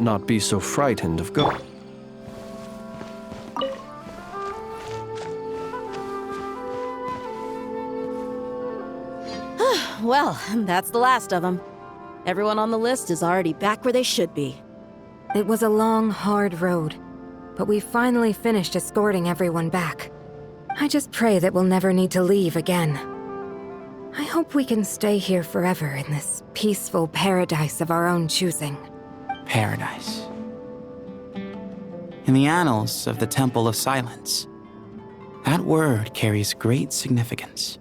not be so frightened of God. Well, that's the last of them. Everyone on the list is already back where they should be. It was a long, hard road, but we finally finished escorting everyone back. I just pray that we'll never need to leave again. I hope we can stay here forever in this peaceful paradise of our own choosing. Paradise. In the annals of the Temple of Silence, that word carries great significance.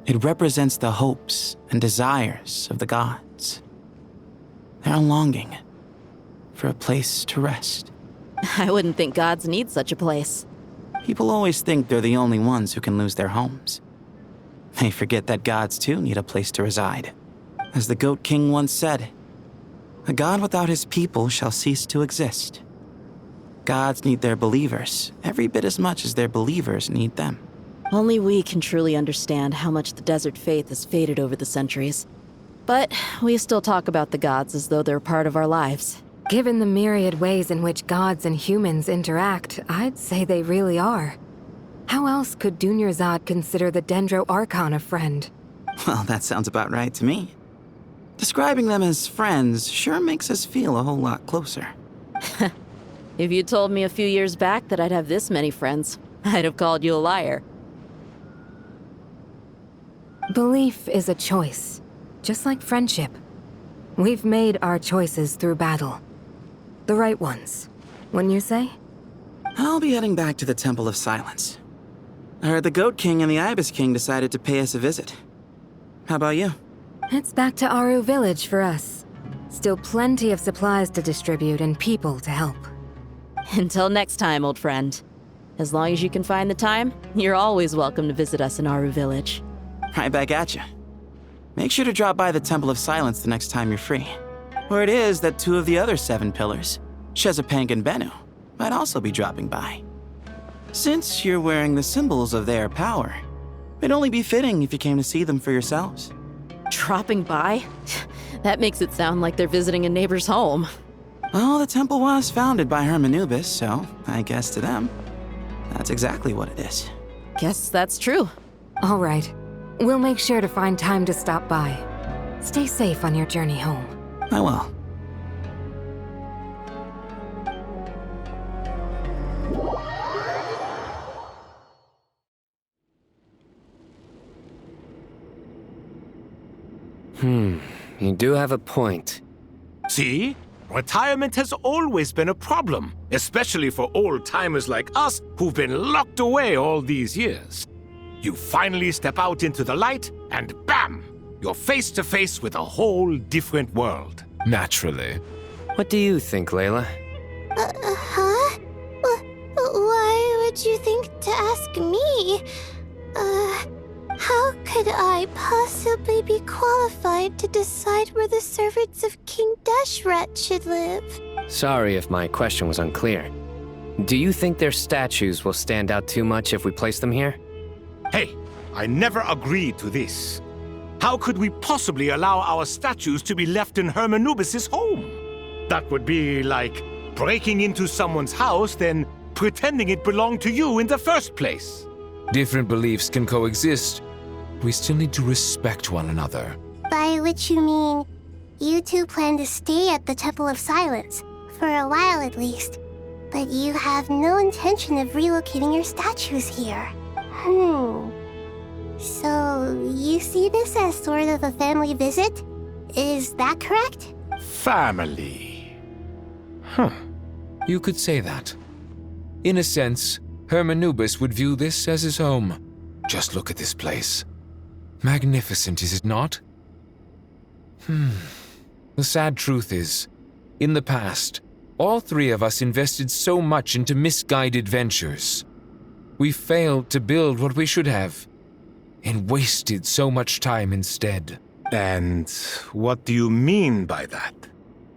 It represents the hopes and desires of the gods. Their longing for a place to rest. I wouldn't think gods need such a place. People always think they're the only ones who can lose their homes. They forget that gods too need a place to reside. As the Goat King once said, "A god without his people shall cease to exist." Gods need their believers every bit as much as their believers need them. Only we can truly understand how much the desert faith has faded over the centuries. But we still talk about the gods as though they're part of our lives. Given the myriad ways in which gods and humans interact, I'd say they really are. How else could Dunyarzad consider the Dendro Archon a friend? Well, that sounds about right to me. Describing them as friends sure makes us feel a whole lot closer. If you told me a few years back that I'd have this many friends, I'd have called you a liar. Belief is a choice, just like friendship. We've made our choices through battle. The right ones, wouldn't you say? I'll be heading back to the Temple of Silence. I heard the Goat King and the Ibis King decided to pay us a visit. How about you? It's back to Aru Village for us. Still plenty of supplies to distribute and people to help. Until next time, old friend. As long as you can find the time, you're always welcome to visit us in Aru Village. Right back at you. Make sure to drop by the Temple of Silence the next time you're free. Where it is that two of the other 7 pillars, Shezapang and Bennu, might also be dropping by. Since you're wearing the symbols of their power, it'd only be fitting if you came to see them for yourselves. Dropping by? That makes it sound like they're visiting a neighbor's home. Well, the temple was founded by Hermanubis, so I guess to them, that's exactly what it is. Guess that's true. All right. We'll make sure to find time to stop by. Stay safe on your journey home. I will. You do have a point. See? Retirement has always been a problem, especially for old-timers like us who've been locked away all these years. You finally step out into the light, and bam! You're face to face with a whole different world. Naturally. What do you think, Layla? Huh? Why would you think to ask me? How could I possibly be qualified to decide where the servants of King Deshret should live? Sorry if my question was unclear. Do you think their statues will stand out too much if we place them here? Hey, I never agreed to this. How could we possibly allow our statues to be left in Hermanubis' home? That would be like breaking into someone's house, then pretending it belonged to you in the first place. Different beliefs can coexist. We still need to respect one another. By which you mean, you two plan to stay at the Temple of Silence, for a while at least, but you have no intention of relocating your statues here. So, you see this as sort of a family visit? Is that correct? Family. You could say that. In a sense, Hermanubis would view this as his home. Just look at this place. Magnificent, is it not? The sad truth is, in the past, all 3 of us invested so much into misguided ventures. We failed to build what we should have, and wasted so much time instead. And what do you mean by that?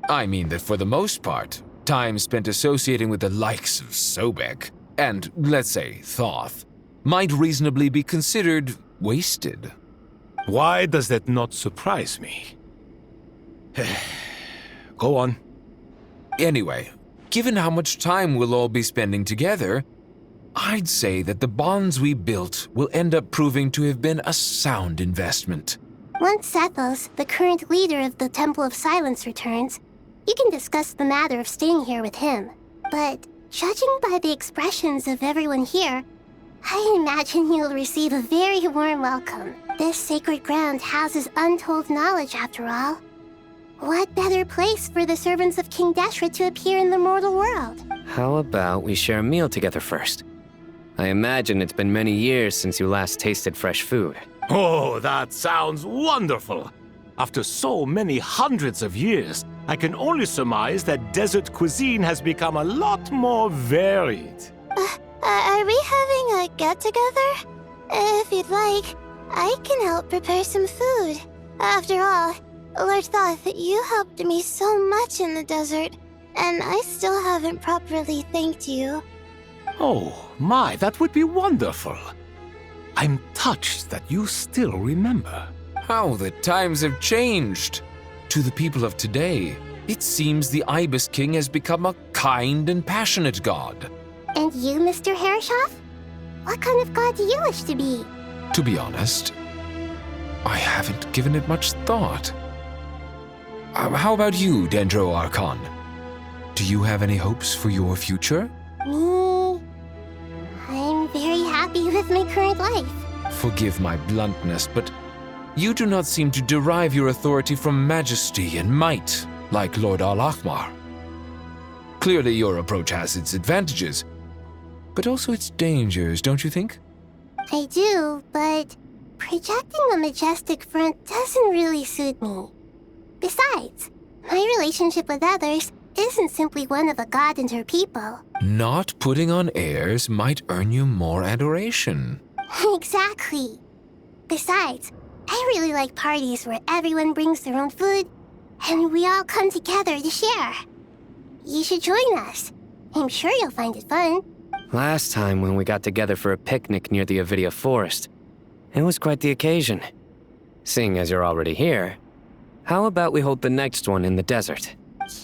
I mean that for the most part, time spent associating with the likes of Sobek, and, let's say, Thoth, might reasonably be considered wasted. Why does that not surprise me? Go on. Anyway, given how much time we'll all be spending together, I'd say that the bonds we built will end up proving to have been a sound investment. Once Sethos, the current leader of the Temple of Silence, returns, you can discuss the matter of staying here with him. But judging by the expressions of everyone here, I imagine you'll receive a very warm welcome. This sacred ground houses untold knowledge, after all. What better place for the servants of King Deshret to appear in the mortal world? How about we share a meal together first? I imagine it's been many years since you last tasted fresh food. Oh, that sounds wonderful. After so many hundreds of years, I can only surmise that desert cuisine has become a lot more varied. Are we having a get-together? If you'd like, I can help prepare some food. After all, Lord Thoth, you helped me so much in the desert, and I still haven't properly thanked you. Oh, my, that would be wonderful. I'm touched that you still remember. How the times have changed. To the people of today, it seems the Ibis King has become a kind and passionate god. And you, Mr. Herreshoff? What kind of god do you wish to be? To be honest, I haven't given it much thought. How about you, Dendro Archon? Do you have any hopes for your future? Me? I'm very happy with my current life. Forgive my bluntness, but you do not seem to derive your authority from majesty and might, like Lord Al-Ahmar. Clearly your approach has its advantages, but also its dangers, don't you think? I do, but projecting a majestic front doesn't really suit me. Besides, my relationship with others isn't simply one of a god and her people. Not putting on airs might earn you more adoration. Exactly. Besides, I really like parties where everyone brings their own food and we all come together to share. You should join us. I'm sure you'll find it fun. Last time when we got together for a picnic near the Avidia Forest, it was quite the occasion. Seeing as you're already here, how about we hold the next one in the desert?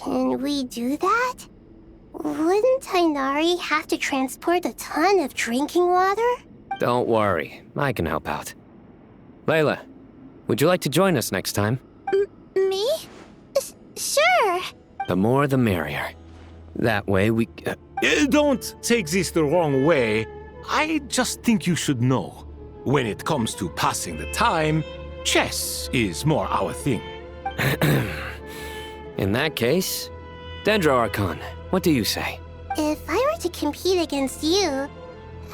Can we do that? Wouldn't Tainari have to transport a ton of drinking water? Don't worry, I can help out. Layla, would you like to join us next time? Me? Sure. The more the merrier. That way we... Don't take this the wrong way. I just think you should know. When it comes to passing the time, chess is more our thing. In that case, Dendro Archon, what do you say? If I were to compete against you,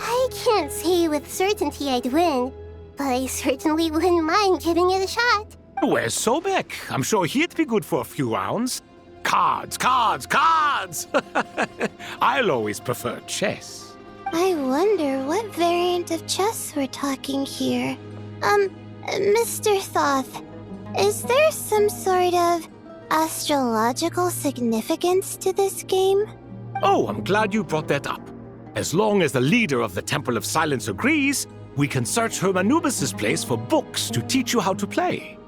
I can't say with certainty I'd win, but I certainly wouldn't mind giving it a shot. Where's Sobek? I'm sure he'd be good for a few rounds. Cards, cards, cards! I'll always prefer chess. I wonder what variant of chess we're talking here. Mr. Thoth, is there some sort of astrological significance to this game? Oh, I'm glad you brought that up. As long as the leader of the Temple of Silence agrees, we can search Hermanubis' place for books to teach you how to play.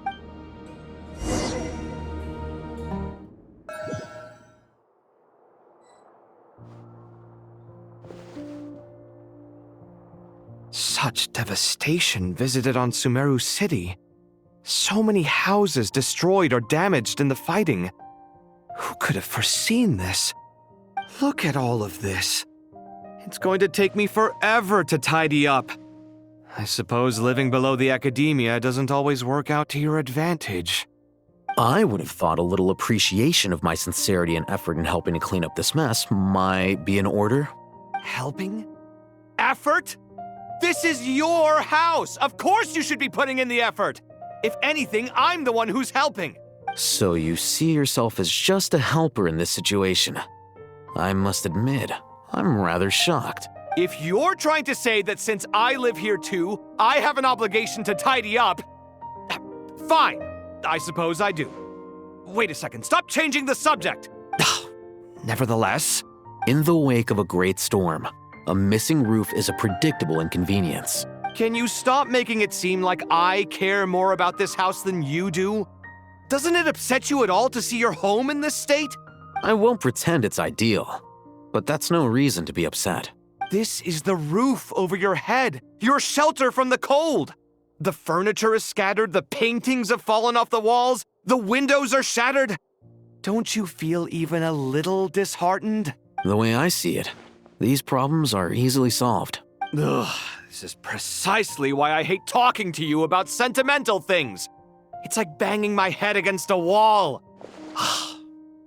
Such devastation visited on Sumeru City. So many houses destroyed or damaged in the fighting. Who could have foreseen this? Look at all of this. It's going to take me forever to tidy up. I suppose living below the academia doesn't always work out to your advantage. I would have thought a little appreciation of my sincerity and effort in helping to clean up this mess might be in order. Helping? Effort? This is your house! Of course you should be putting in the effort! If anything, I'm the one who's helping! So you see yourself as just a helper in this situation. I must admit, I'm rather shocked. If you're trying to say that since I live here too, I have an obligation to tidy up, fine, I suppose I do. Wait a second, stop changing the subject! Nevertheless, In the wake of a great storm, a missing roof is a predictable inconvenience. can you stop making it seem like I care more about this house than you do? Doesn't it upset you at all to see your home in this state? I won't pretend it's ideal, but that's no reason to be upset. This is the roof over your head, your shelter from the cold. The furniture is scattered, the paintings have fallen off the walls, the windows are shattered. Don't you feel even a little disheartened? The way I see it, these problems are easily solved. Ugh, this is precisely why I hate talking to you about sentimental things. It's like banging my head against a wall.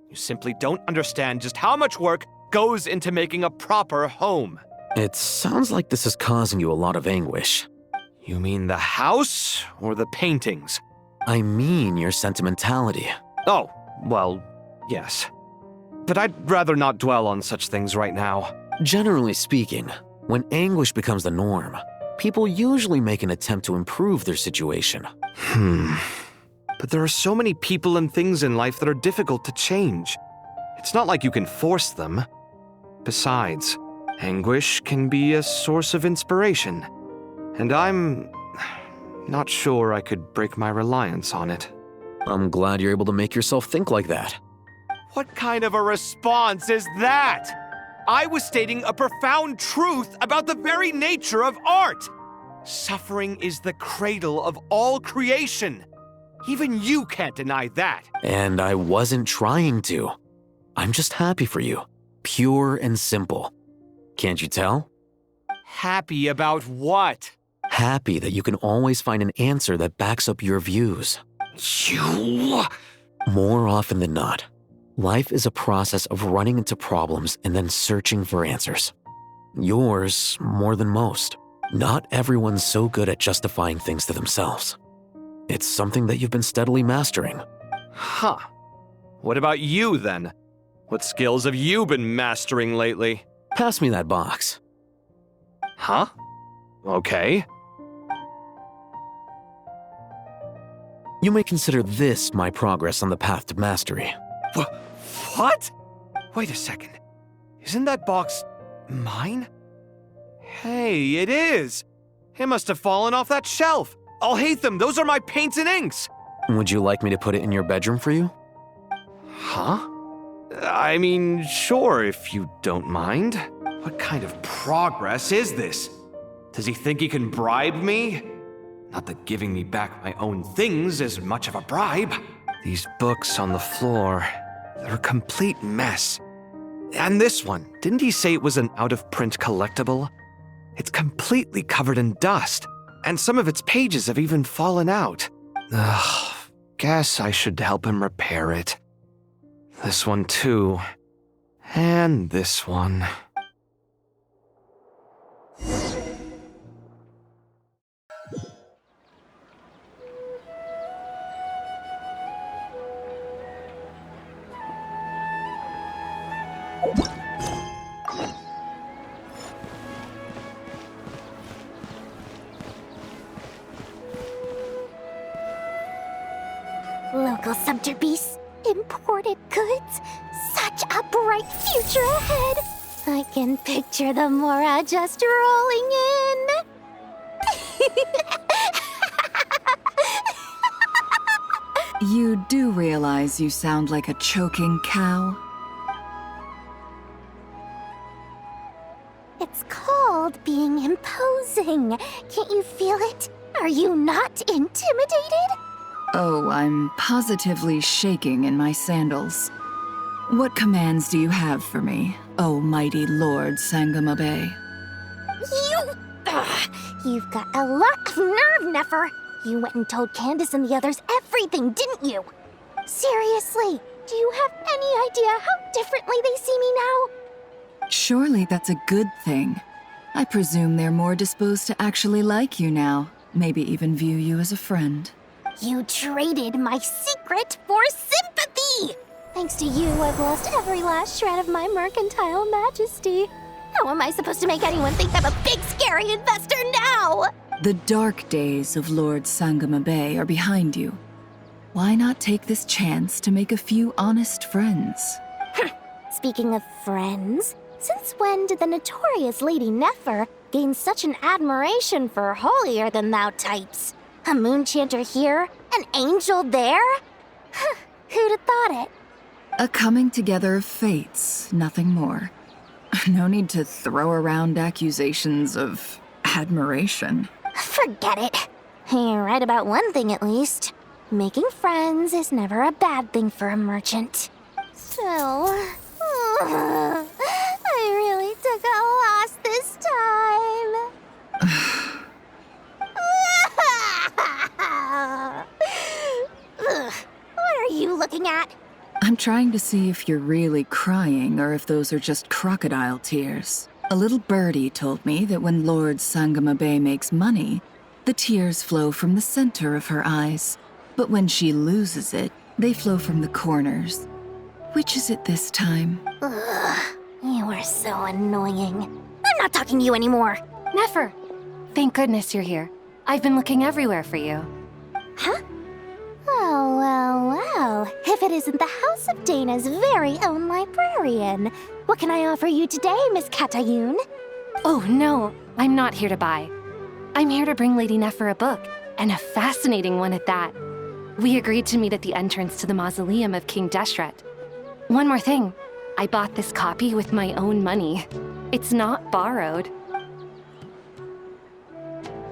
You simply don't understand just how much work goes into making a proper home. It sounds like this is causing you a lot of anguish. You mean the house or the paintings? I mean your sentimentality. Oh, well, yes. But I'd rather not dwell on such things right now. Generally speaking, when anguish becomes the norm, people usually make an attempt to improve their situation. But there are so many people and things in life that are difficult to change. It's not like you can force them. Besides, anguish can be a source of inspiration. And I'm not sure I could break my reliance on it. I'm glad you're able to make yourself think like that. What kind of a response is that? I was stating a profound truth about the very nature of art. Suffering is the cradle of all creation. Even you can't deny that. And I wasn't trying to. I'm just happy for you. Pure and simple. Can't you tell? Happy about what? Happy that you can always find an answer that backs up your views. You... More often than not, life is a process of running into problems and then searching for answers. Yours more than most. Not everyone's so good at justifying things to themselves. It's something that you've been steadily mastering. Huh. What about you, then? What skills have you been mastering lately? Pass me that box. Huh? Okay. You may consider this my progress on the path to mastery. What? Wait a second. Isn't that box mine? Hey, it is. It must have fallen off that shelf. I'll hate them. Those are my paints and inks. Would you like me to put it in your bedroom for you? Huh? I mean, sure, if you don't mind. What kind of progress is this? Does he think he can bribe me? Not that giving me back my own things is much of a bribe. These books on the floor, they're a complete mess. And this one, didn't he say it was an out-of-print collectible? It's completely covered in dust, and some of its pages have even fallen out. Ugh, guess I should help him repair it. This one too. And this one. Local subterbeasts, imported goods, such a bright future ahead. I can picture the Mora just rolling in. You do realize you sound like a choking cow? It's called being imposing. Can't you feel it? Are you not intimidated? Oh, I'm positively shaking in my sandals. What commands do you have for me, oh mighty Lord Sangamabe? You've got a lot of nerve, Nefer. You went and told Candace and the others everything, didn't you? Seriously, do you have any idea how differently they see me now? Surely that's a good thing. I presume they're more disposed to actually like you now, maybe even view you as a friend. You traded my secret for sympathy! Thanks to you, I've lost every last shred of my mercantile majesty. How am I supposed to make anyone think I'm a big, scary investor now? The dark days of Lord Sangamabe are behind you. Why not take this chance to make a few honest friends? Speaking of friends, since when did the notorious Lady Nefer gain such an admiration for holier-than-thou types? A moon chanter here, an angel there? Who'd have thought it? A coming together of fates, nothing more. No need to throw around accusations of admiration. Forget it. You're right about one thing at least. Making friends is never a bad thing for a merchant. So, I really took a loss this time. What are you looking at? I'm trying to see if you're really crying or if those are just crocodile tears. A little birdie told me that when Lord Sangamabe makes money, the tears flow from the center of her eyes. But when she loses it, they flow from the corners. Which is it this time? Ugh, you are so annoying. I'm not talking to you anymore. Nefer, thank goodness you're here. I've been looking everywhere for you. Huh? Well. If it isn't the House of Dana's very own librarian. What can I offer you today, Miss Katayun? Oh no, I'm not here to buy. I'm here to bring Lady Nefer a book, and a fascinating one at that. We agreed to meet at the entrance to the mausoleum of King Deshret. One more thing, I bought this copy with my own money. It's not borrowed.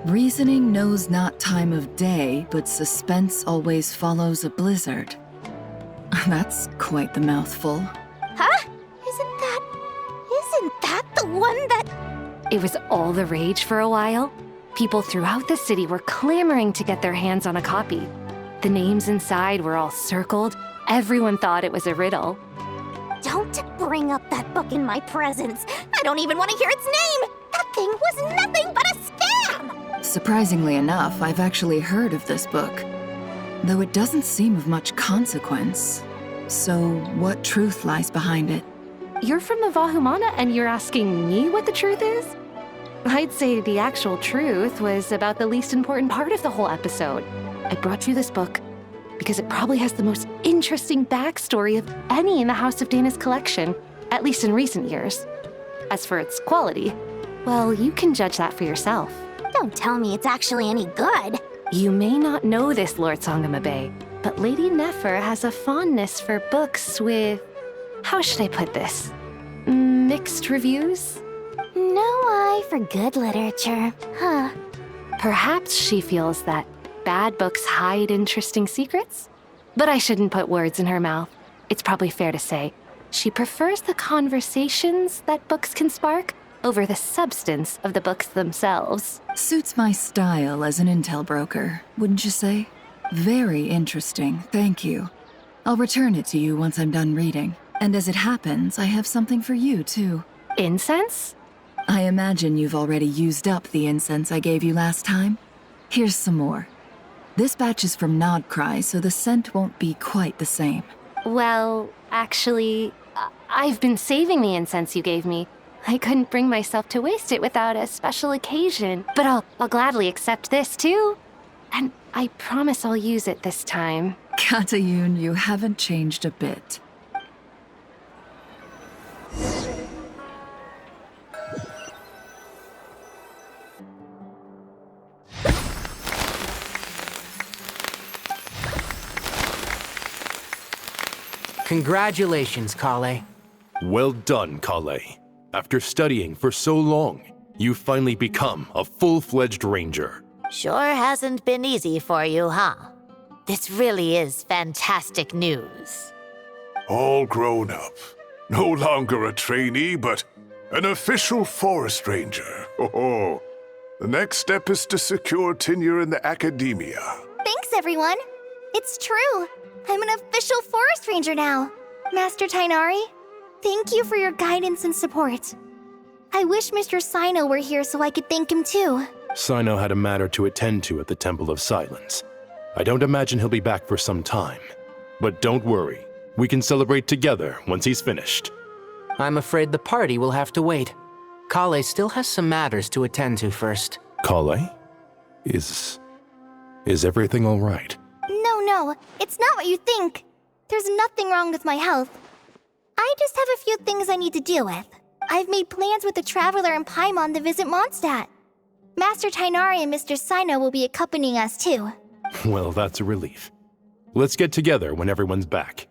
Reasoning knows not time of day, but suspense always follows a blizzard. That's quite the mouthful. Huh? Isn't that the one that... It was all the rage for a while. People throughout the city were clamoring to get their hands on a copy. The names inside were all circled. Everyone thought it was a riddle. Don't bring up that book in my presence. I don't even want to hear its name. That thing was nothing but a scam. Surprisingly enough, I've actually heard of this book, though it doesn't seem of much consequence. So, what truth lies behind it? You're from the Vahumana and you're asking me what the truth is? I'd say the actual truth was about the least important part of the whole episode. I brought you this book because it probably has the most interesting backstory of any in the House of Dana's collection, at least in recent years. As for its quality, well, you can judge that for yourself. Don't tell me it's actually any good. You may not know this, Lord Sangamabe, but Lady Nefer has a fondness for books with... how should I put this? Mixed reviews? No eye for good literature, huh? Perhaps she feels that bad books hide interesting secrets? But I shouldn't put words in her mouth. It's probably fair to say she prefers the conversations that books can spark over the substance of the books themselves. Suits my style as an intel broker, wouldn't you say? Very interesting, thank you. I'll return it to you once I'm done reading. And as it happens, I have something for you, too. Incense? I imagine you've already used up the incense I gave you last time. Here's some more. This batch is from Nodcry, so the scent won't be quite the same. Well, actually, I've been saving the incense you gave me. I couldn't bring myself to waste it without a special occasion. But I'll gladly accept this, too. And I promise I'll use it this time. Katayun, you haven't changed a bit. Congratulations, Kale. Well done, Kale. After studying for so long, you've finally become a full-fledged ranger. Sure hasn't been easy for you, huh? This really is fantastic news. All grown up. No longer a trainee, but an official forest ranger. Oh, the next step is to secure tenure in the academia. Thanks, everyone. It's true. I'm an official forest ranger now. Master Tainari, thank you for your guidance and support. I wish Mr. Sino were here so I could thank him too. Sino had a matter to attend to at the Temple of Silence. I don't imagine he'll be back for some time. But don't worry, we can celebrate together once he's finished. I'm afraid the party will have to wait. Kale still has some matters to attend to first. Kale? Is everything all right? No, it's not what you think. There's nothing wrong with my health. I just have a few things I need to deal with. I've made plans with the Traveler and Paimon to visit Mondstadt. Master Tainari and Mr. Sino will be accompanying us too. Well, that's a relief. Let's get together when everyone's back.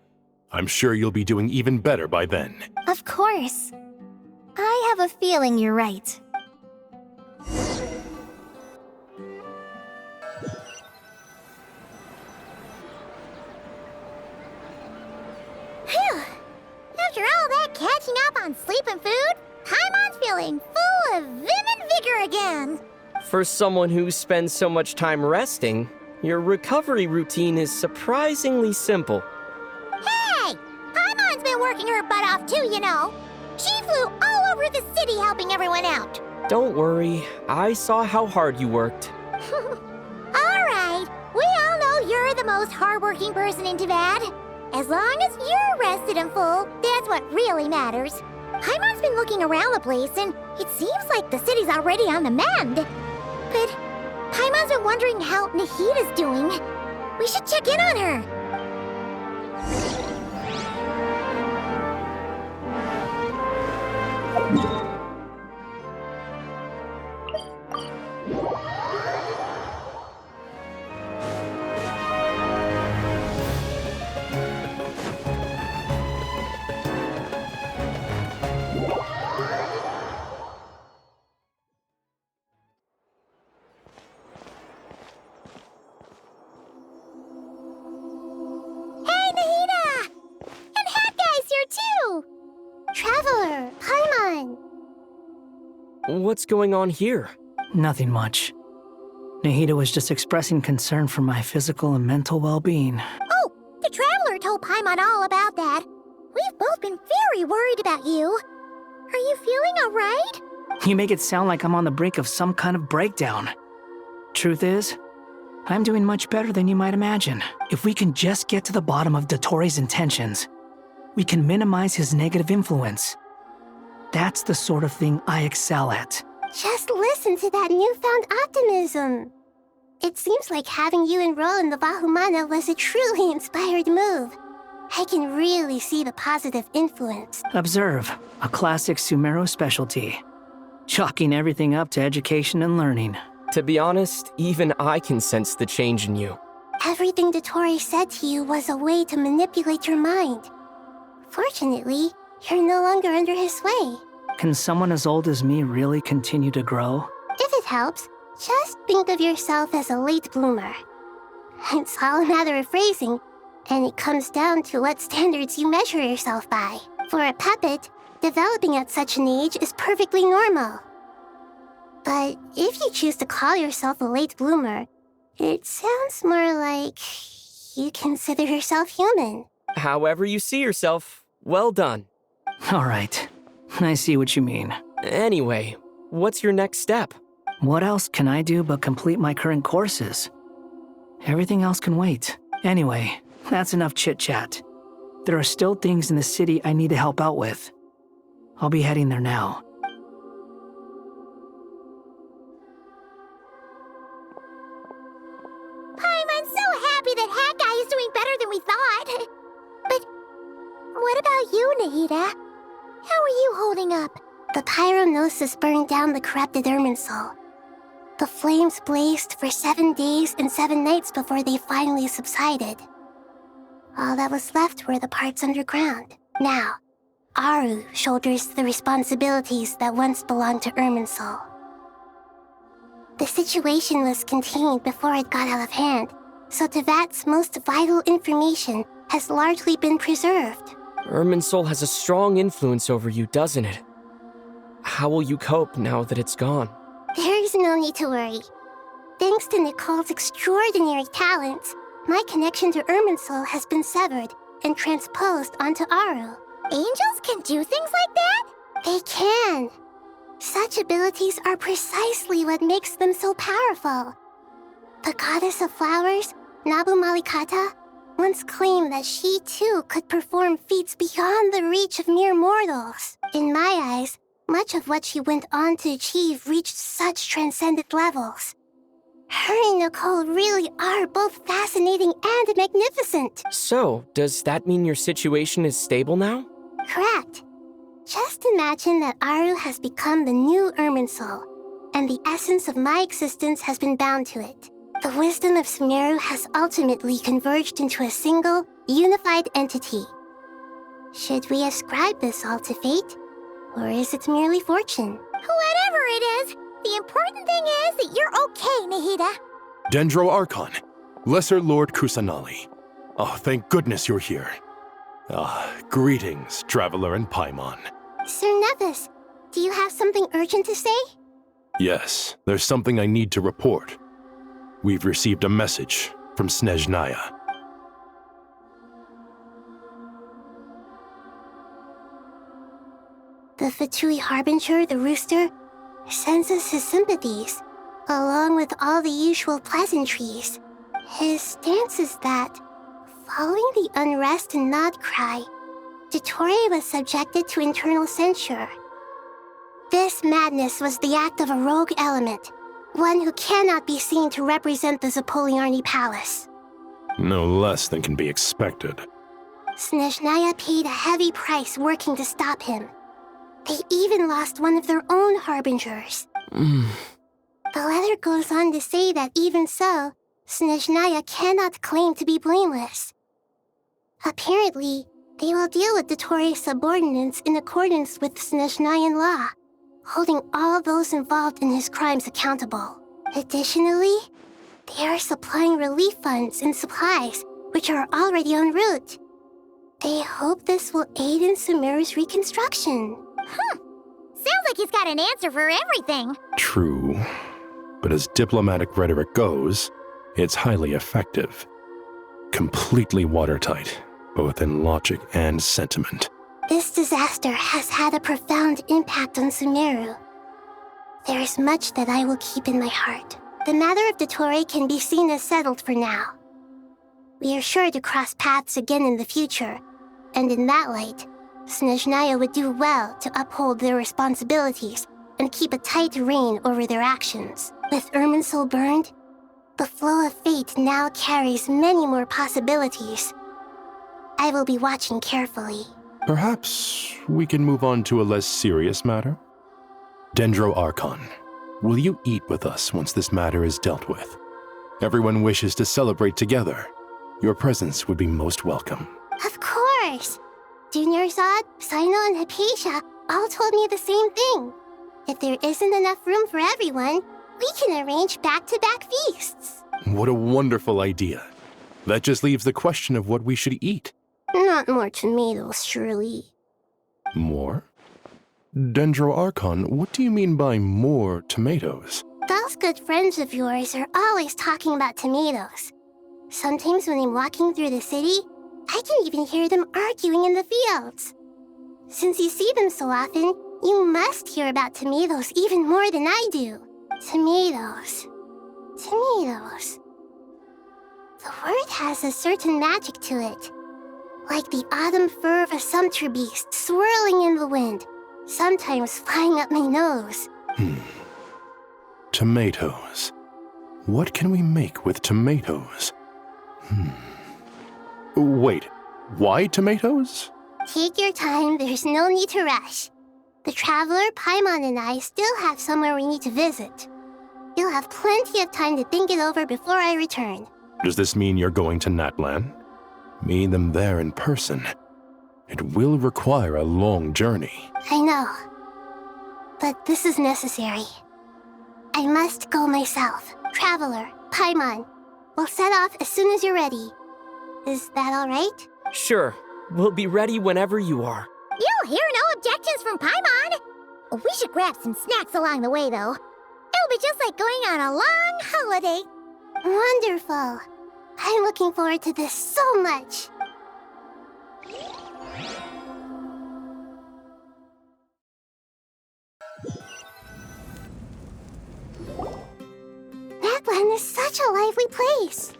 I'm sure you'll be doing even better by then. Of course. I have a feeling you're right. Phew! After all that catching up on sleep and food, Paimon's feeling full of vim and vigor again. For someone who spends so much time resting, your recovery routine is surprisingly simple. Hey! Paimon's been working her butt off too, you know. She flew all over the city helping everyone out. Don't worry, I saw how hard you worked. Alright, we all know you're the most hardworking person in Tavad. As long as you're rested and full, that's what really matters. Paimon's been looking around the place, and it seems like the city's already on the mend. But Paimon's been wondering how Nahida's doing. We should check in on her. Hey, Nahida! And Hat Guy's here too! Traveler, Paimon! What's going on here? Nothing much. Nahida was just expressing concern for my physical and mental well-being. Oh, the Traveler told Paimon all about that. We've both been very worried about you. Are you feeling alright? You make it sound like I'm on the brink of some kind of breakdown. Truth is, I'm doing much better than you might imagine. If we can just get to the bottom of Dottoro's intentions, we can minimize his negative influence. That's the sort of thing I excel at. Just listen to that newfound optimism. It seems like having you enroll in the Vahumana was a truly inspired move. I can really see the positive influence. Observe, a classic Sumeru specialty. Chalking everything up to education and learning. To be honest, even I can sense the change in you. Everything Dottori said to you was a way to manipulate your mind. Fortunately, you're no longer under his sway. Can someone as old as me really continue to grow? If it helps, just think of yourself as a late bloomer. It's all a matter of phrasing, and it comes down to what standards you measure yourself by. For a puppet, developing at such an age is perfectly normal. But if you choose to call yourself a late bloomer, it sounds more like you consider yourself human. However you see yourself, well done. All right, I see what you mean. Anyway, what's your next step? What else can I do but complete my current courses? Everything else can wait. Anyway, that's enough chit-chat. There are still things in the city I need to help out with. I'll be heading there now. I'm so happy that Hat Guy is doing better than we thought. But what about you, Nahida? How are you holding up? The pyronosis burned down the corrupted Irminsul. The flames blazed for 7 days and 7 nights before they finally subsided. All that was left were the parts underground. Now, Aru shoulders the responsibilities that once belonged to Irminsul. The situation was contained before it got out of hand, so Tevat's most vital information has largely been preserved. Irminsul has a strong influence over you, doesn't it? How will you cope now that it's gone? There is no need to worry. Thanks to Nicole's extraordinary talents, my connection to Irminsul has been severed and transposed onto Aru. Angels can do things like that? They can. Such abilities are precisely what makes them so powerful. The goddess of flowers, Nabu Malikata, once claimed that she too could perform feats beyond the reach of mere mortals. In my eyes, much of what she went on to achieve reached such transcendent levels. Her and Nicole really are both fascinating and magnificent. So, does that mean your situation is stable now? Correct. Just imagine that Aru has become the new Irminsul, and the essence of my existence has been bound to it. The wisdom of Sumeru has ultimately converged into a single, unified entity. Should we ascribe this all to fate? Or is it merely fortune? Whatever it is, the important thing is that you're okay, Nahida. Dendro Archon, Lesser Lord Kusanali. Oh, thank goodness you're here. Greetings, Traveler and Paimon. Sir Nevis, do you have something urgent to say? Yes, there's something I need to report. We've received a message from Snezhnaya. The Fatui Harbinger, the Rooster, sends us his sympathies, along with all the usual pleasantries. His stance is that, following the unrest and Nod cry, Dottore was subjected to internal censure. This madness was the act of a rogue element, one who cannot be seen to represent the Zapoliarni Palace. No less than can be expected. Snezhnaya paid a heavy price working to stop him. They even lost one of their own harbingers. The letter goes on to say that even so, Snezhnaya cannot claim to be blameless. Apparently, they will deal with Dottore's subordinates in accordance with Snezhnayan law, holding all those involved in his crimes accountable. Additionally, they are supplying relief funds and supplies, which are already en route. They hope this will aid in Sumeru's reconstruction. Sounds like he's got an answer for everything. True, but as diplomatic rhetoric goes, it's highly effective. Completely watertight, both in logic and sentiment. This disaster has had a profound impact on Sumeru. There is much that I will keep in my heart. The matter of Dottore can be seen as settled for now. We are sure to cross paths again in the future, and in that light, Snezhnaya would do well to uphold their responsibilities and keep a tight rein over their actions. With Irminsul burned, the flow of fate now carries many more possibilities. I will be watching carefully. Perhaps we can move on to a less serious matter? Dendro Archon, will you eat with us once this matter is dealt with? Everyone wishes to celebrate together. Your presence would be most welcome. Of course! Junior Zod, Sino, and Hypatia all told me the same thing. If there isn't enough room for everyone, we can arrange back-to-back feasts. What a wonderful idea. That just leaves the question of what we should eat. Not more tomatoes, surely. More? Dendro Archon, what do you mean by more tomatoes? Those good friends of yours are always talking about tomatoes. Sometimes when I'm walking through the city, I can even hear them arguing in the fields. Since you see them so often, you must hear about tomatoes even more than I do. Tomatoes. Tomatoes. The word has a certain magic to it. Like the autumn fur of a sumpter beast swirling in the wind, sometimes flying up my nose. Tomatoes. What can we make with tomatoes? Wait, why tomatoes? Take your time, there's no need to rush. The Traveler, Paimon, and I still have somewhere we need to visit. You'll have plenty of time to think it over before I return. Does this mean you're going to Natlan? Meet them there in person. It will require a long journey. I know. But this is necessary. I must go myself. Traveler, Paimon, we'll set off as soon as you're ready. Is that all right? Sure. We'll be ready whenever you are. You'll hear no objections from Paimon. We should grab some snacks along the way, though. It'll be just like going on a long holiday. Wonderful. I'm looking forward to this so much. Natlan is such a lively place.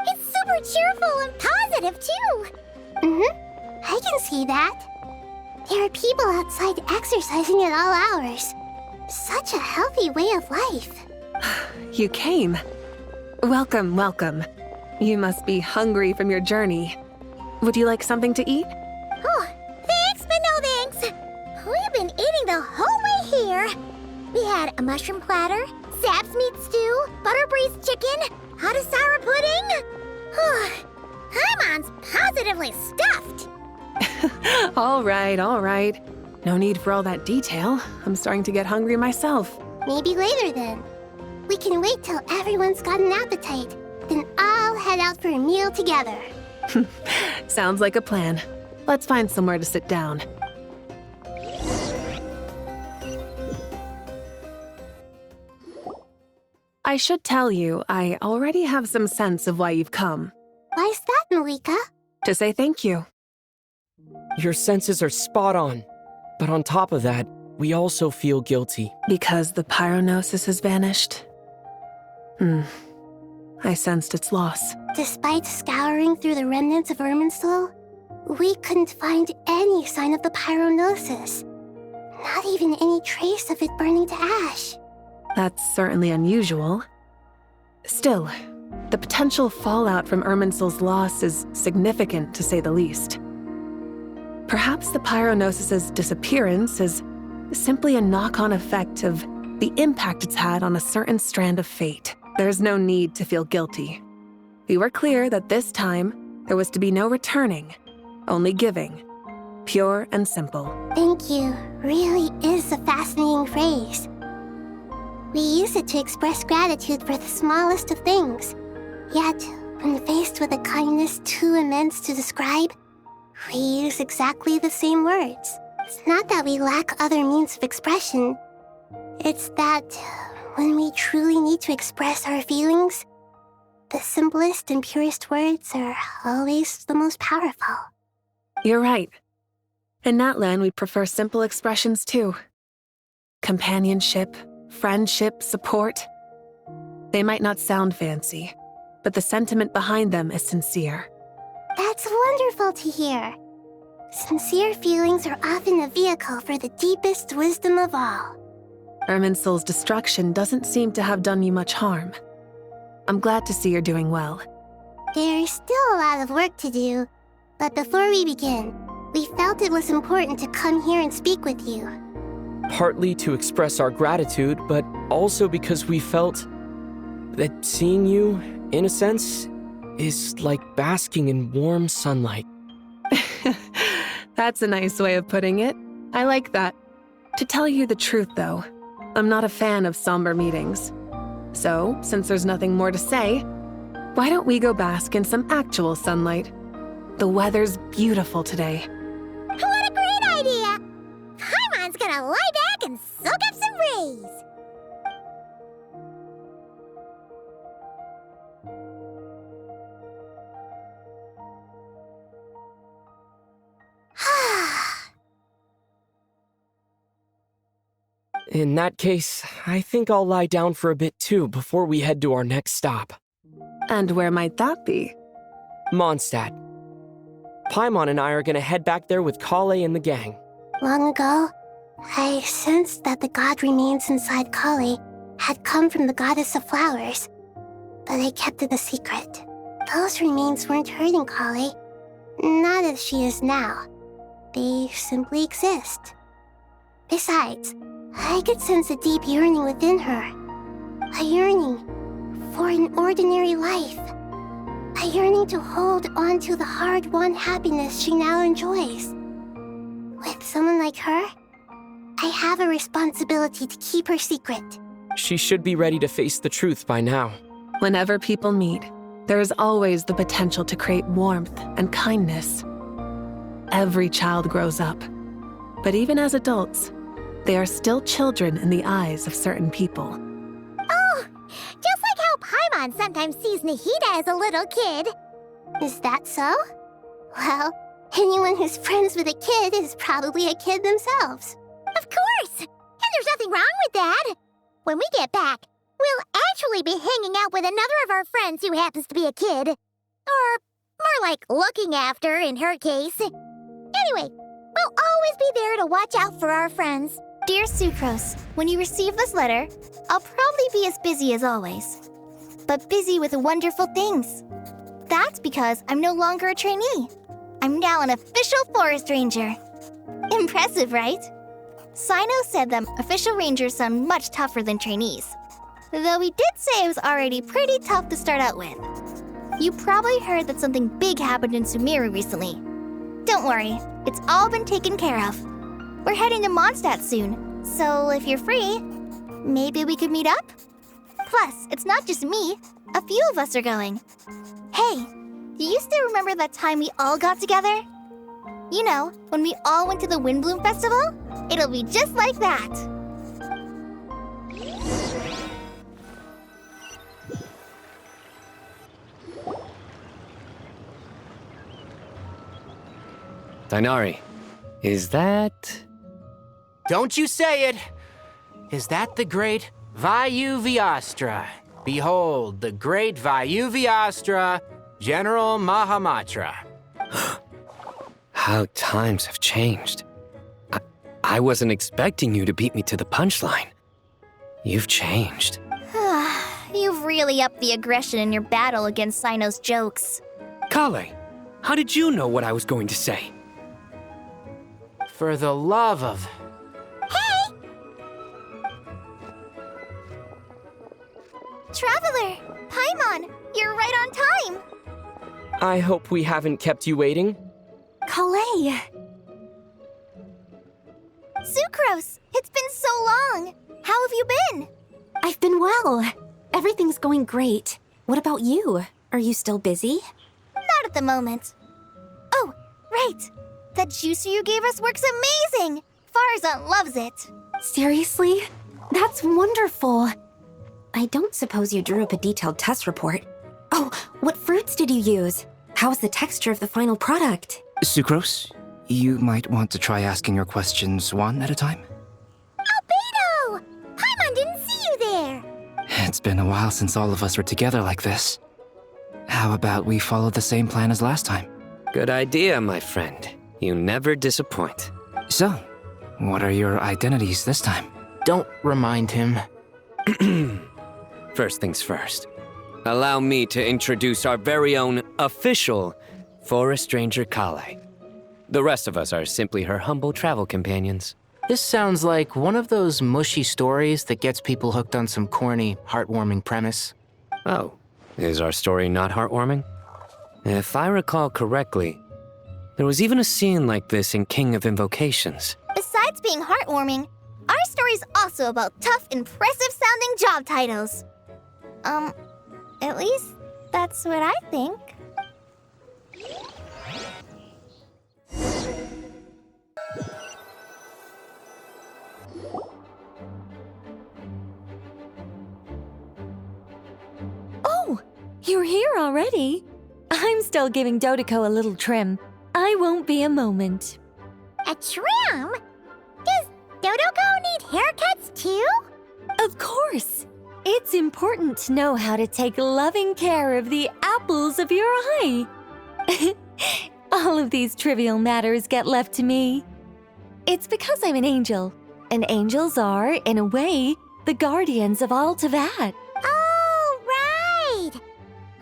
It's super cheerful and positive, too. I can see that. There are people outside exercising at all hours. Such a healthy way of life. You came. Welcome, welcome. You must be hungry from your journey. Would you like something to eat? Oh, thanks, but no thanks. We've been eating the whole way here. We had a mushroom platter, sap's meat stew, butter braised chicken, hot sour pudding. Paimon's positively stuffed. All right. No need for all that detail. I'm starting to get hungry myself. Maybe later then. We can wait till everyone's got an appetite. Then I'll head out for a meal together. Sounds like a plan. Let's find somewhere to sit down. I should tell you, I already have some sense of why you've come. Why's that, Malika? To say thank you. Your senses are spot on. But on top of that, we also feel guilty. Because the pyronosis has vanished? I sensed its loss. Despite scouring through the remnants of Irminsul, we couldn't find any sign of the pyronosis. Not even any trace of it burning to ash. That's certainly unusual. Still, the potential fallout from Irminsul's loss is significant, to say the least. Perhaps the pyronosis's disappearance is simply a knock-on effect of the impact it's had on a certain strand of fate. There's no need to feel guilty. We were clear that this time, there was to be no returning, only giving. Pure and simple. Thank you really is a fascinating phrase. We use it to express gratitude for the smallest of things. Yet, when faced with a kindness too immense to describe, we use exactly the same words. It's not that we lack other means of expression. It's that when we truly need to express our feelings, the simplest and purest words are always the most powerful. You're right. In Natlan, we prefer simple expressions too. Companionship, friendship, support. They might not sound fancy, but the sentiment behind them is sincere. That's wonderful to hear. Sincere feelings are often a vehicle for the deepest wisdom of all. Irminsul's destruction doesn't seem to have done you much harm. I'm glad to see you're doing well. There's still a lot of work to do, but before we begin, we felt it was important to come here and speak with you. Partly to express our gratitude, but also because we felt that seeing you, in a sense, is like basking in warm sunlight. That's a nice way of putting it. I like that. To tell you the truth, though, I'm not a fan of somber meetings. So, since there's nothing more to say, why don't we go bask in some actual sunlight? The weather's beautiful today. What a great idea! Paimon's gonna lie back and soak up some rays. In that case, I think I'll lie down for a bit too before we head to our next stop. And where might that be? Mondstadt. Paimon and I are gonna head back there with Kale and the gang. Long ago, I sensed that the god remains inside Kale had come from the goddess of flowers, but I kept it a secret. Those remains weren't hurting Kale, not as she is now. They simply exist. Besides, I could sense a deep yearning within her. A yearning for an ordinary life. A yearning to hold on to the hard-won happiness she now enjoys. With someone like her, I have a responsibility to keep her secret. She should be ready to face the truth by now. Whenever people meet, there is always the potential to create warmth and kindness. Every child grows up, but even as adults, they are still children in the eyes of certain people. Oh, just like how Paimon sometimes sees Nahida as a little kid. Is that so? Well, anyone who's friends with a kid is probably a kid themselves. Of course! And there's nothing wrong with that. When we get back, we'll actually be hanging out with another of our friends who happens to be a kid. Or more like looking after, in her case. Anyway, we'll always be there to watch out for our friends. Dear Sucrose, when you receive this letter, I'll probably be as busy as always. But busy with wonderful things. That's because I'm no longer a trainee. I'm now an official forest ranger. Impressive, right? Sino said that official rangers sound much tougher than trainees. Though he did say it was already pretty tough to start out with. You probably heard that something big happened in Sumeru recently. Don't worry, It's all been taken care of. We're heading to Mondstadt soon, so if you're free, maybe we could meet up? Plus, it's not just me. A few of us are going. Hey, do you still remember that time we all got together? You know, when we all went to the Windbloom Festival? It'll be just like that. Dainari, is that... Don't you say it! Is that the great Vayu-Vyastra? Behold, the great Vayu-Vyastra, General Mahamatra. How times have changed. I wasn't expecting you to beat me to the punchline. You've changed. You've really upped the aggression in your battle against Sino's jokes. Kale, how did you know what I was going to say? For the love of... Hey! Traveler! Paimon, you're right on time! I hope we haven't kept you waiting. Kalei! Sucrose! It's been so long! How have you been? I've been well. Everything's going great. What about you? Are you still busy? Not at the moment. Oh, right! That juicer you gave us works amazing! Farzan loves it! Seriously? That's wonderful. I don't suppose you drew up a detailed test report. Oh, what fruits did you use? How's the texture of the final product? Sucrose, you might want to try asking your questions one at a time. Albedo! Paimon didn't see you there! It's been a while since all of us were together like this. How about we follow the same plan as last time? Good idea, my friend. You never disappoint. So, what are your identities this time? Don't remind him. First things first. Allow me to introduce our very own official Forest Ranger Kale. The rest of us are simply her humble travel companions. This sounds like one of those mushy stories that gets people hooked on some corny, heartwarming premise. Oh, is our story not heartwarming? If I recall correctly, there was even a scene like this in King of Invocations. Besides being heartwarming, our story's also about tough, impressive-sounding job titles. At least that's what I think. Oh, you're here already? I'm still giving Dodeko a little trim. I won't be a moment. A trim? Does Dodeko need haircuts too? Of course. It's important to know how to take loving care of the apples of your eye. All of these trivial matters get left to me. It's because I'm an angel, and angels are, in a way, the guardians of all Teyvat. Oh, right!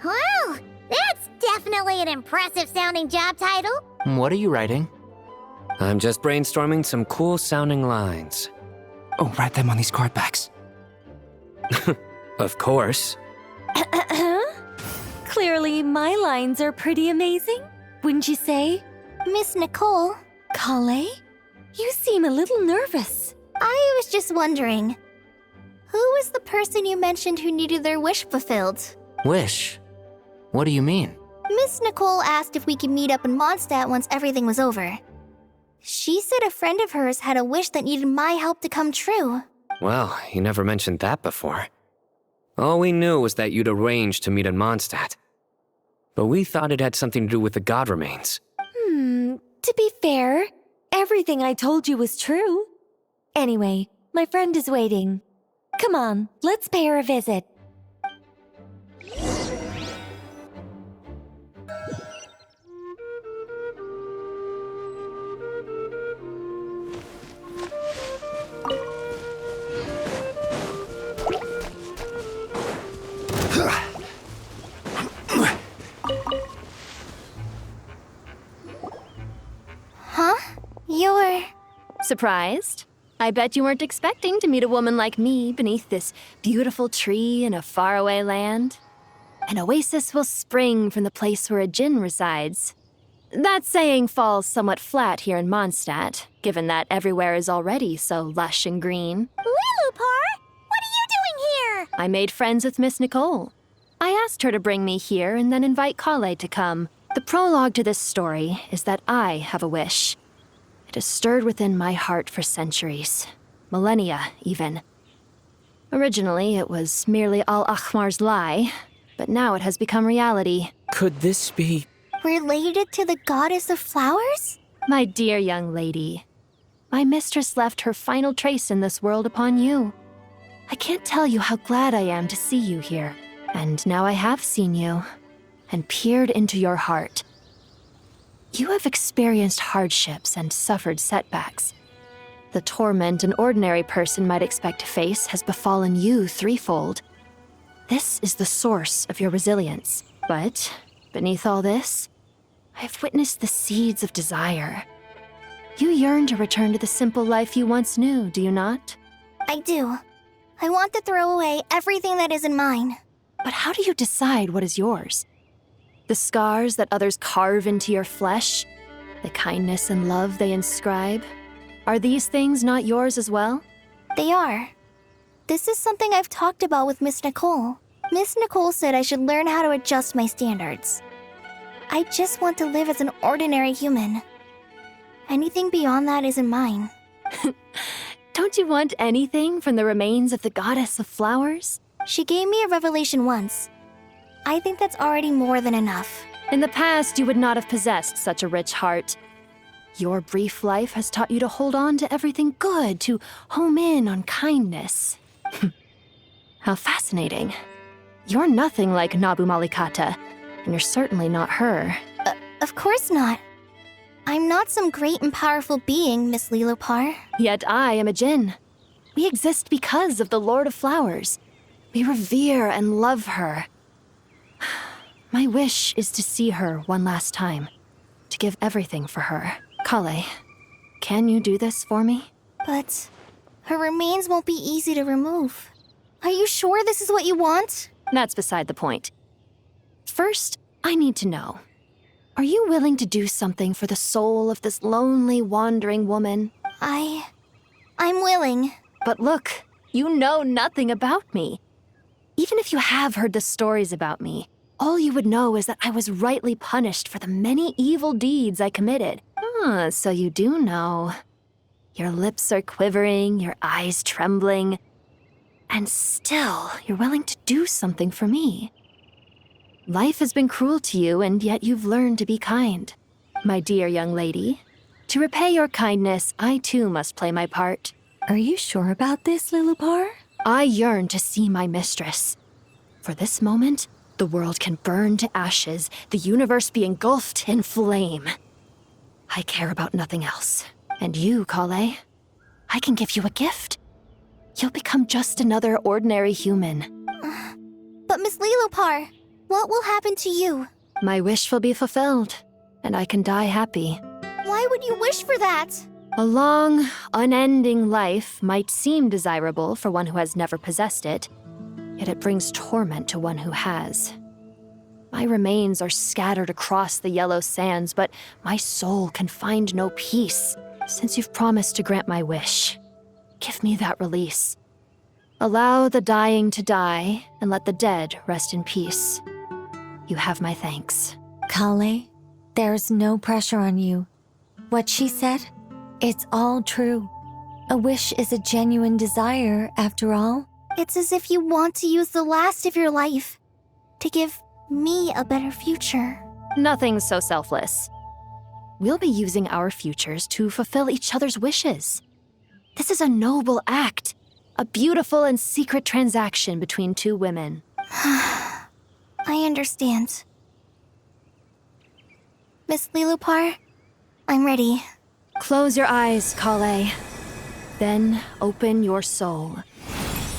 Well, that's definitely an impressive-sounding job title. What are you writing? I'm just brainstorming some cool-sounding lines. Oh, write them on these card backs. Of course. Clearly, my lines are pretty amazing, wouldn't you say? Miss Nicole. Kale? You seem a little nervous. I was just wondering, who was the person you mentioned who needed their wish fulfilled? Wish? What do you mean? Miss Nicole asked if we could meet up in Mondstadt once everything was over. She said a friend of hers had a wish that needed my help to come true. Well, you never mentioned that before. All we knew was that you'd arranged to meet in Mondstadt. But we thought it had something to do with the god remains. To be fair, everything I told you was true. Anyway, my friend is waiting. Come on, let's pay her a visit. Huh? You're... Surprised? I bet you weren't expecting to meet a woman like me beneath this beautiful tree in a faraway land. An oasis will spring from the place where a djinn resides. That saying falls somewhat flat here in Mondstadt, given that everywhere is already so lush and green. Lilupar, what are you doing here? I made friends with Miss Nicole. I asked her to bring me here and then invite Kale to come. The prologue to this story is that I have a wish. It has stirred within my heart for centuries. Millennia, even. Originally, it was merely Al-Akhmar's lie, but now it has become reality. Could this be... Related to the goddess of flowers? My dear young lady, my mistress left her final trace in this world upon you. I can't tell you how glad I am to see you here. And now I have seen you, and peered into your heart. You have experienced hardships and suffered setbacks. The torment an ordinary person might expect to face has befallen you threefold. This is the source of your resilience. But beneath all this, I've witnessed the seeds of desire. You yearn to return to the simple life you once knew, do you not? I do. I want to throw away everything that isn't mine. But how do you decide what is yours? The scars that others carve into your flesh? The kindness and love they inscribe? Are these things not yours as well? They are. This is something I've talked about with Miss Nicole. Miss Nicole said I should learn how to adjust my standards. I just want to live as an ordinary human. Anything beyond that isn't mine. Don't you want anything from the remains of the goddess of flowers? She gave me a revelation once. I think that's already more than enough. In the past, you would not have possessed such a rich heart. Your brief life has taught you to hold on to everything good, to home in on kindness. How fascinating. You're nothing like Nabu Malikata, and you're certainly not her. Of course not. I'm not some great and powerful being, Miss Lilupar. Yet I am a Djinn. We exist because of the Lord of Flowers. We revere and love her. My wish is to see her one last time, to give everything for her. Kale, can you do this for me? But her remains won't be easy to remove. Are you sure this is what you want? That's beside the point. First, I need to know. Are you willing to do something for the soul of this lonely, wandering woman? I'm willing. But look, you know nothing about me. Even if you have heard the stories about me, all you would know is that I was rightly punished for the many evil deeds I committed. So you do know. Your lips are quivering, your eyes trembling, and still you're willing to do something for me. Life has been cruel to you, and yet you've learned to be kind. My dear young lady, to repay your kindness, I too must play my part. Are you sure about this, Lilupar? I yearn to see my mistress. For this moment, the world can burn to ashes, the universe be engulfed in flame. I care about nothing else. And you, Kale, I can give you a gift. You'll become just another ordinary human. But Miss Lilupar, what will happen to you? My wish will be fulfilled, and I can die happy. Why would you wish for that? A long, unending life might seem desirable for one who has never possessed it, yet it brings torment to one who has. My remains are scattered across the yellow sands, but my soul can find no peace. Since you've promised to grant my wish, give me that release. Allow the dying to die, and let the dead rest in peace. You have my thanks. Kale, there's no pressure on you. What she said, it's all true. A wish is a genuine desire, after all. It's as if you want to use the last of your life to give me a better future. Nothing's so selfless. We'll be using our futures to fulfill each other's wishes. This is a noble act, a beautiful and secret transaction between two women. I understand. Miss Lilupar, I'm ready. Close your eyes, Kale. Then open your soul.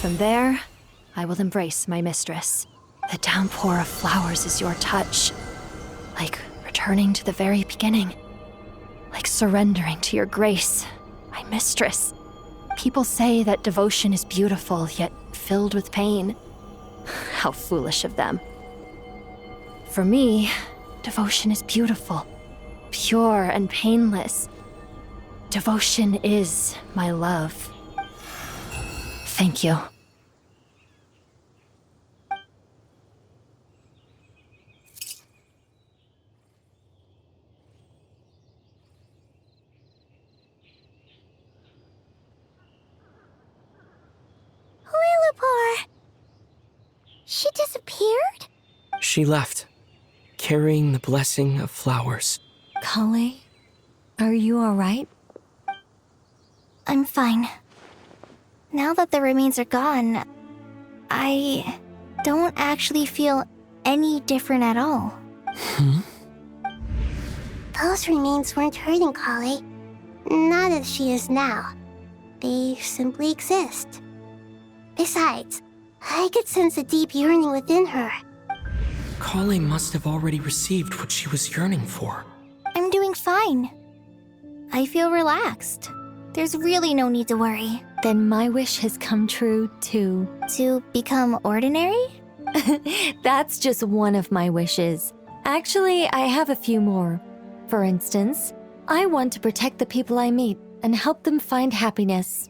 From there, I will embrace my mistress. The downpour of flowers is your touch. Like returning to the very beginning. Like surrendering to your grace, my mistress. People say that devotion is beautiful, yet filled with pain. How foolish of them. For me, devotion is beautiful. pure and painless. Devotion is my love. Thank you. Lillipore! She disappeared? She left, carrying the blessing of flowers. Kale, are you alright? I'm fine. Now that the remains are gone, I don't actually feel any different at all. Those remains weren't hurting Kale. Not as she is now. They simply exist. Besides, I could sense a deep yearning within her. Kale must have already received what she was yearning for. I'm doing fine. I feel relaxed. There's really no need to worry. Then my wish has come true too. To become ordinary? That's just one of my wishes. Actually, I have a few more. For instance, I want to protect the people I meet and help them find happiness.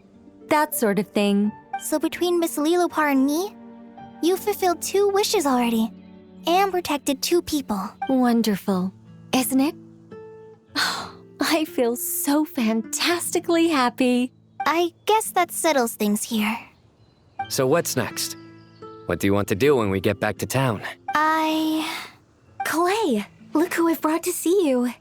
That sort of thing. So between Miss Lillipore and me, you've fulfilled 2 wishes already. And protected 2 people. Wonderful, isn't it? I feel so fantastically happy. I guess that settles things here. So what's next? What do you want to do when we get back to town? Clay, look who I've brought to see you.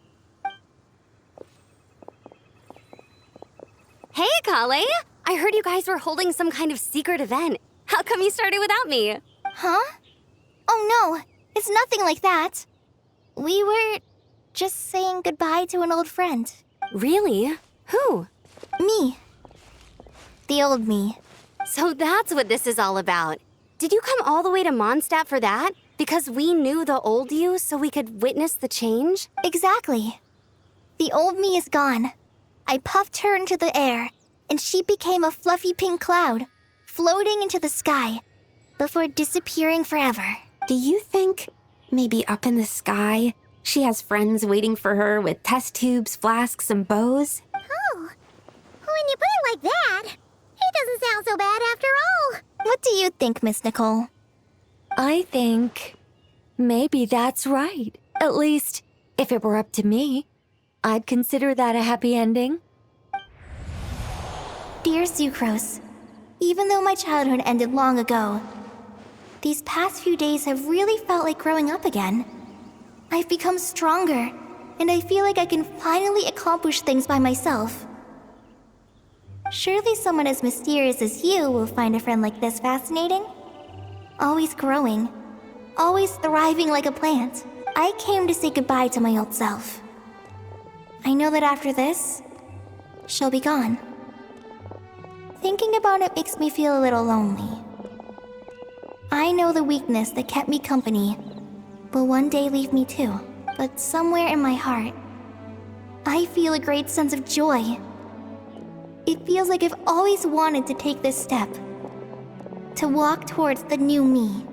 Hey, Kale! I heard you guys were holding some kind of secret event. How come you started without me? Huh? Oh no, it's nothing like that. We were just saying goodbye to an old friend. Really? Who? Me. The old me. So that's what this is all about. Did you come all the way to Mondstadt for that? Because we knew the old you so we could witness the change? Exactly. The old me is gone. I puffed her into the air, and she became a fluffy pink cloud, floating into the sky, before disappearing forever. Do you think, maybe up in the sky, she has friends waiting for her with test tubes, flasks, and bows? Oh, when you put it like that, it doesn't sound so bad after all. What do you think, Miss Nicole? I think maybe that's right. At least, if it were up to me, I'd consider that a happy ending. Dear Sucrose, even though my childhood ended long ago, these past few days have really felt like growing up again. I've become stronger, and I feel like I can finally accomplish things by myself. Surely someone as mysterious as you will find a friend like this fascinating. Always growing, always thriving like a plant. I came to say goodbye to my old self. I know that after this, she'll be gone. Thinking about it makes me feel a little lonely. I know the weakness that kept me company will one day leave me too. But somewhere in my heart, I feel a great sense of joy. It feels like I've always wanted to take this step. To walk towards the new me.